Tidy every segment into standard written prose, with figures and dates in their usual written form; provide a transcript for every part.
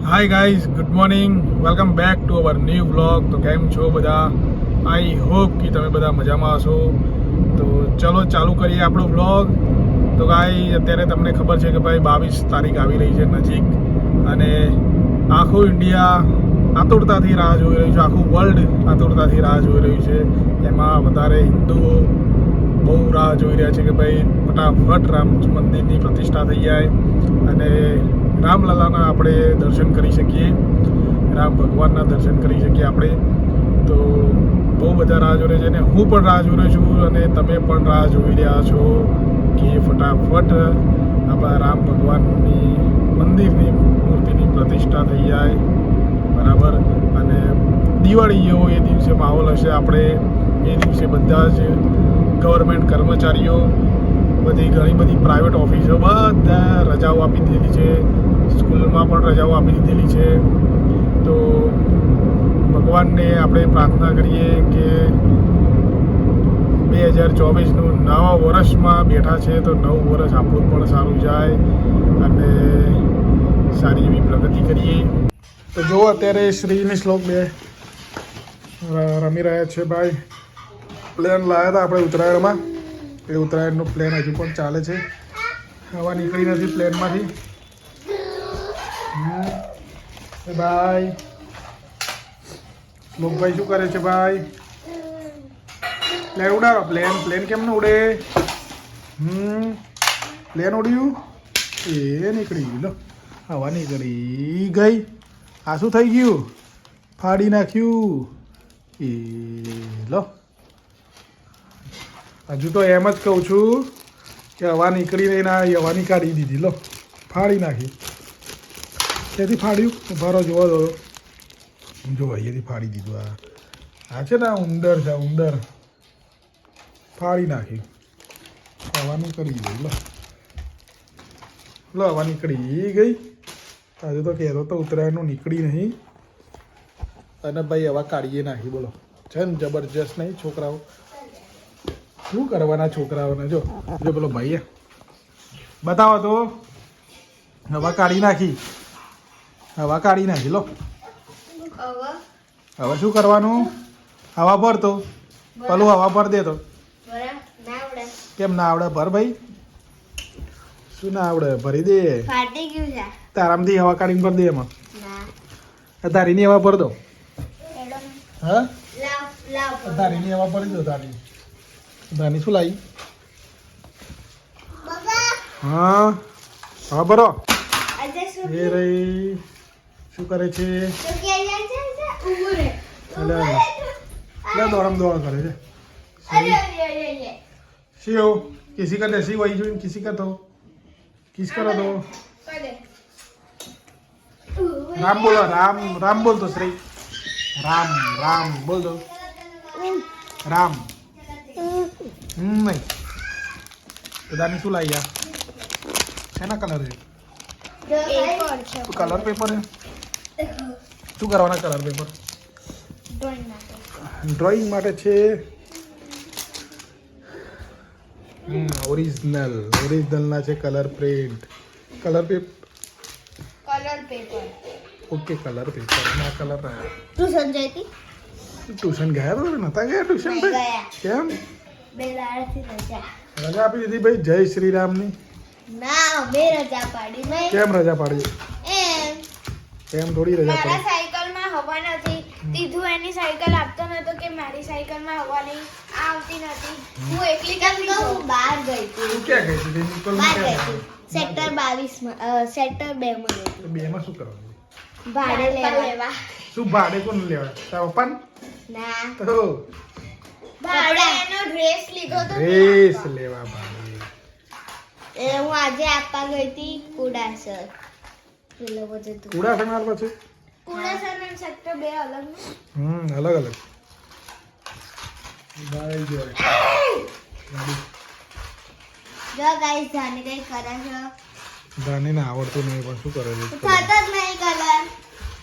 Hi guys, good morning, welcome back to our new vlog. તો કેમ છો બધા? આઈ હોપ કે તમે બધા મજામાં હશો. તો ચલો ચાલુ કરીએ આપણો વ્લોગ. તો ગાઈ અત્યારે તમને ખબર છે કે ભાઈ 22 તારીખ આવી રહી છે નજીક, અને આખું ઇન્ડિયા આતુરતાથી રાહ જોઈ રહ્યું છે, આખું વર્લ્ડ આતુરતાથી રાહ જોઈ રહ્યું છે. એમાં વધારે હિન્દુઓ બહુ રાહ જોઈ રહ્યા છે કે ભાઈ ફટાફટ રામ મંદિરની પ્રતિષ્ઠા થઈ જાય અને રામલલાના આપણે દર્શન કરી શકીએ, રામ ભગવાનના દર્શન કરી શકીએ આપણે. તો બહુ બધા રાહ જોઈ રહ્યા છે, અને હું પણ રાહ જોઈ રહ્યો છું, અને તમે પણ રાહ જોઈ રહ્યા છો કે ફટાફટ આપણા રામ ભગવાનની મંદિરની મૂર્તિની પ્રતિષ્ઠા થઈ જાય, બરાબર. અને દિવાળી જેવો એ દિવસે માહોલ હશે. આપણે એ દિવસે બધા જ ગવર્મેન્ટ કર્મચારીઓ, ઘણી બધી પ્રાઇવેટ ઓફિસો બધા રજાઓ આપી દીધેલી છે, સ્કૂલમાં પણ રજાઓ આપી દીધેલી છે. તો ભગવાનને આપણે પ્રાર્થના કરીએ કે 2024નું નવા વર્ષમાં બેઠા છે, તો નવું વર્ષ આપણું પણ સારું જાય અને સારી એવી પ્રગતિ કરીએ. તો જો અત્યારે શ્રીની શ્લોક 2 રમી રહ્યા છે ભાઈ. પ્લેન લાવ્યા હતા આપણે ઉત્તરાયણમાં, એ ઉત્તરાયણનો પ્લેન હજુ પણ ચાલે છે, હવા નીકળી નથી પ્લેનમાંથી. ભાઈ શ્લોકભાઈ શું કરે છે ભાઈ? પ્લેન ઉડાડો. પ્લેન કેમ ન ઉડે? પ્લેન ઉડ્યું, એ નીકળી ગયું. લો, હવા નીકળી ગઈ. આ શું થઈ ગયું? ફાડી નાખ્યું. એ લો, હજુ તો એમ જ કહું છું કે હવા નીકળી નહીં, ના હવાની કાઢી દીધી. લો, ફાડી નાખી. ત્યાંથી ફાડ્યું? ઉભારો જોવા દો, જો અહીંયાથી ફાડી દીધું. આ છે ને ઉંદર છે, ઉંદર ફાડી નાખી. હવા નીકળી ગઈ. લો હવા નીકળી ગઈ. હજુ તો કહેતો તો ઉત્તરાયણનું નીકળી નહીં, અને ભાઈ હવા કાઢીએ નાખી. બોલો, છે ને જબરજસ્ત નહીં છોકરાઓ? શું કરવાના છોકરાઓને? જો જો પેલો ભાઈ બતાવો તો, હવા કાઢી નાખી. હવા કાઢી નાખી. લો, હવે શું કરવાનું? હવા ભર તો, પેલું હવા ભર દે તો. કેમ ના આવડે? ભર ભાઈ. શું ના આવડે? ભરી દે. તારામથી હવા કાઢીને ભર દે. એમાં તારીની હવા ભર દો. હા, તારીની હવા ભરી દો. તારી શું લાવી? હા, હા ભરો. એ રહી શું કરે છે? દોડમ દોડ કરે છે. શિવ किसी का देसी वही जो किसी का तो किस करो तो राम बोलो. राम राम बोल दो. श्री राम राम बोल दो. राम नहीं दानी શું લાવી? યાર શેના કલર છે? કલર પેપર છે. શું કરવાના કલર પેપર? ડ્રોઈંગ માટે છે. ઓરિજિનલ ના છે colour print. Colour paper okay. Colour paper ના કલર ટ્યુશન જઈ હતી? ટ્યુશન ગયા તો નતા ગયા ટ્યુશન ભાઈ? કેમ? રજા આપી દીધી ભાઈ જય શ્રી રામની? ના, બે રજા પાડી ભાઈ. કેમ રજા પાડી? એમ થોડી રજા મારા પાડી. સાયકલમાં હવા નથી. તીધું એની સાયકલ આપતો નતો કે મારી સાયકલમાં હવા નહીં આવતી નથી. હું એકલી કરતી હું બહાર ગઈ હતી. તું ક્યાં ગઈ હતી? નિકોલ બહાર ગઈ હતી. સેક્ટર 22 માં, સેક્ટર 2 માં ગઈ હતી. 2 માં શું કરવાનું? ભાડે લેવા. શું ભાડે કોણ લેવા? તારા પપ્પા? ના, તો ભાડે એનો ડ્રેસ લીધો તો ડ્રેસ લેવા ભાડે. એ હું આજે આપવા ગઈ હતી કુડાસર. પેલો બધું તું કુડા સનાર પછી? કુડાસર અને સેક્ટર 2 અલગ ને? અલગ અલગ. ભાઈ જો જો ગાઈસ જાને કઈ કરે છે. જાને ના આવડતું નહીં પણ શું કરે છે? થતો જ નહીં કલર.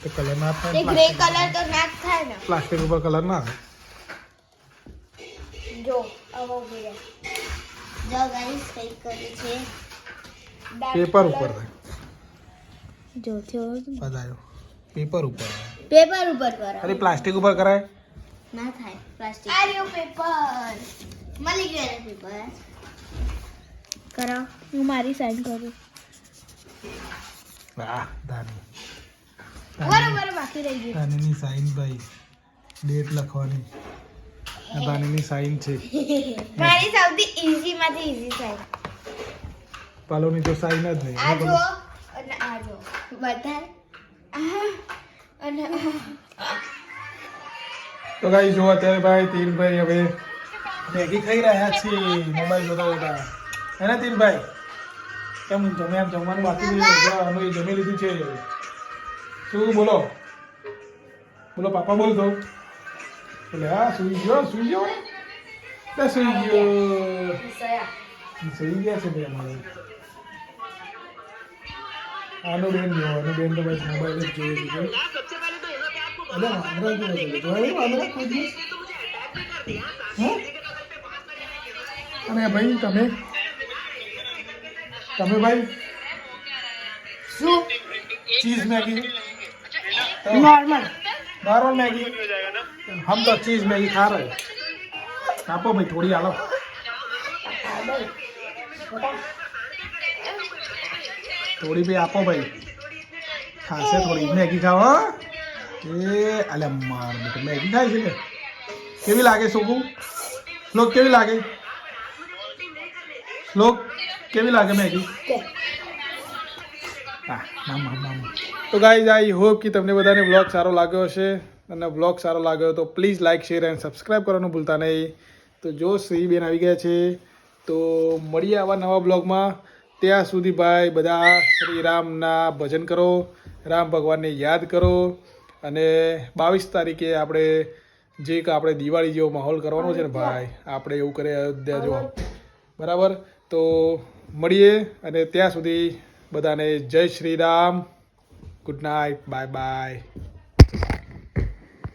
તો કલર ના થાય. તે ગ્રે કલર તો ના જ થાય ને. પ્લાસ્ટિક ઉપર કલર ના થાય. જો આવો ગયો. જો ગાઈસ કઈ કરે છે. પેપર ઉપર થાય. જો થયો બતાવ્યો પેપર ઉપર પેપર ઉપર કરો ખાલી પ્લાસ્ટિક ઉપર કરાય ના થાય પ્લાસ્ટિક આ રહ્યો પેપર મળી ગયો પેપર કરો હું મારી સાઈન કરું વાહ દાની બરોબર બાકી રહી ગયું દાનીની સાઈન ભાઈ ડેટ લખવાની આ દાનીની સાઈન છે મારી સૌથી ઈઝી માંથી ઈઝી સાઈન પાલોની તો સાઈન જ નહીં આ જો અને આ જો બતાય અને તો ગાઈ જો અત્યારે ભાઈ તીનભાઈ હવે મેગી ખાઈ રહ્યા છે મોબાઈલ જોતા જોતા હે ને તીનભાઈ કેમ તમે આમ જમવાનું બાકી રહ્યું અમે જમી લીધું છે શું બોલો બોલો પાપા બોલ તો બોલે હા સુઈ ગયો એટલે સુઈ ગયો સુઈ ગયા છે ભાઈ અમારે આનું બેન જો આનું બેન તો બસ મોબાઈલ જ જોઈએ છે અરે વાંદરા જોયું વાંદરા કોઈ દિવસ અને ભાઈ તમે ભાઈ શું चीज मैगी नॉर्मल नॉर्मल मैगी हम तो चीज मैगी खा रहे हैं आपको भाई थोड़ी आलो थोड़ी भी आपो भाई खासे थोड़ी मैगी खाओ ए अले मार बेटा मैगी खाई છે કેવી લાગે સોગુ શ્લોક કેવી લાગે શ્લોક કેવી લાગે મેગી તો ગાઈઝ આઈ હોપ કે તમને બધાને વ્લોગ સારો લાગ્યો હશે અને વ્લોગ સારો લાગ્યો તો please like share and subscribe કરવાનું ભૂલતા નહીં તો જો શ્રીબેન આવી ગયા છે તો મળીએ આવા નવા બ્લોગમાં ત્યાં સુધી ભાઈ બધા શ્રી રામના ભજન કરો રામ ભગવાનને યાદ કરો અને 22 તારીખે આપણે જે કે આપણે દિવાળી જેવો માહોલ કરવાનો છે ને ભાઈ આપણે એવું કરે અયોધ્યા જો બરાબર તો મળીએ અને ત્યાં સુધી બધાને જય Shri Ram good night bye bye